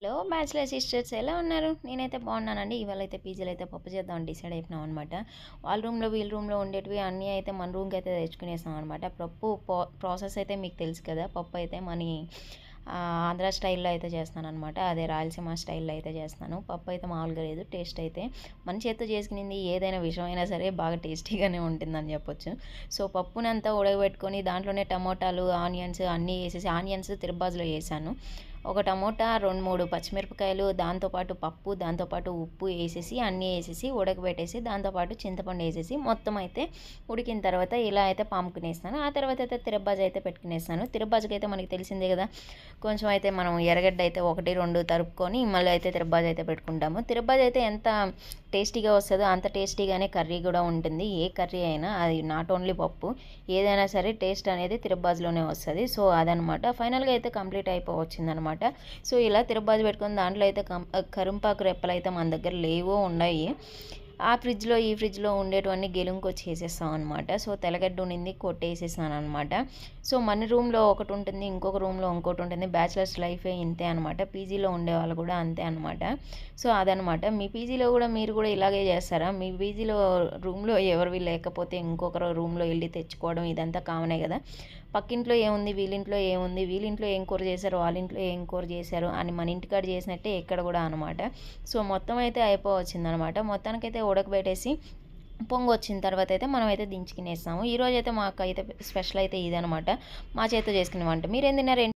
Hello bachelor sisters ఎలా ఉన్నారు? నేనైతే బాగున్నానండి. ఇవాళ అయితే పీజీలో అయితే పప్పు చేద్దామని డిసైడ్ అయిపోయినాం అనమాట. వాళ్ళ రూమ్లో వీళ్ళ రూమ్లో ఉండేటివి అన్నీ అయితే మన రూమ్కి అయితే తెచ్చుకునేసాం అనమాట. పప్పు ప్రాసెస్ అయితే మీకు తెలుసు కదా. పప్పు అయితే మన ఆంధ్ర స్టైల్లో అయితే చేస్తాను అనమాట. అదే రాయలసీమ స్టైల్లో అయితే చేస్తాను. పప్పు అయితే మామూలుగా లేదు, టేస్ట్ అయితే మన చేత్తో చేసుకునింది ఏదైనా విషయమైనా సరే బాగా టేస్టీగానే ఉంటుందని చెప్పొచ్చు. సో పప్పునంతా ఉడకబెట్టుకొని దాంట్లోనే టమోటాలు, ఆనియన్స్ అన్నీ వేసేసి, ఆనియన్స్ తిరుబాజులో వేసాను. ఒక టమోటా, 2, 3 పచ్చిమిరపకాయలు, దాంతోపాటు పప్పు, దాంతోపాటు ఉప్పు వేసేసి అన్నీ వేసేసి ఉడకబెట్టేసి దాంతోపాటు చింతపండు వేసేసి మొత్తం అయితే ఉడికిన తర్వాత ఇలా అయితే పాముకునేస్తాను. ఆ తర్వాత అయితే తిరబ్బాజు అయితే పెట్టుకునేస్తాను. తిరబ్బాజుకి అయితే మనకి తెలిసిందే కదా, కొంచెం అయితే మనం ఎర్రగడ్డ అయితే 1, 2 తరుపుకొని మళ్ళీ అయితే తిరబ్బాజు అయితే పెట్టుకుంటాము. తిరబ్బాజు అయితే ఎంత టేస్టీగా వస్తుందో అంత టేస్టీగానే కర్రీ కూడా ఉంటుంది. ఏ కర్రీ అయినా, అది నాట్ ఓన్లీ పప్పు, ఏదైనా సరే టేస్ట్ అనేది తిరబ్బాజులోనే వస్తుంది. సో అదనమాట. ఫైనల్గా అయితే కంప్లీట్ అయిపోవచ్చిందనమాట. సో ఇలా తిరబ్బాజు పెట్టుకుని దాంట్లో అయితే కరింపాకు రెప్పలు అయితే మన దగ్గర లేవో ఉన్నాయి. ఆ ఫ్రిడ్జ్లో ఈ ఫ్రిడ్జ్లో ఉండేటివన్నీ గెలుంకొచ్చి వేసేస్తాం అనమాట. సో తెల్లగడ్డ ఉండింది, కొట్టేసేసాను అనమాట. సో మన రూమ్లో ఒకటి ఉంటుంది, ఇంకొక రూమ్లో ఇంకోటి ఉంటుంది. బ్యాచిలర్స్ లైఫే ఇంతే అనమాట. పీజీలో ఉండేవాళ్ళు కూడా అంతే అనమాట. సో అదనమాట. మీ పీజీలో కూడా మీరు కూడా ఇలాగే చేస్తారా? మీ పీజీలో రూమ్లో ఎవరివి లేకపోతే ఇంకొకరు రూమ్లో వెళ్ళి తెచ్చుకోవడం ఇదంతా కామనే కదా. పక్కింట్లో ఏముంది, వీళ్ళింట్లో ఏముంది, వీళ్ళింట్లో ఏం కూర చేశారు, వాళ్ళ ఇంట్లో ఏం కూర చేశారు అని మన ఇంటికాడ చేసినట్టే ఇక్కడ కూడా అనమాట. సో మొత్తం అయితే అయిపోవచ్చిందనమాట. మొత్తానికైతే ఉడకబెట్టేసి పొంగు వచ్చిన తర్వాత అయితే మనం అయితే దించుకునేస్తాము. ఈరోజు అయితే మాకు అయితే స్పెషల్ అయితే ఇదనమాట, మా చేతితో చేసుకునే వంట. మీరేం తిన్నారు?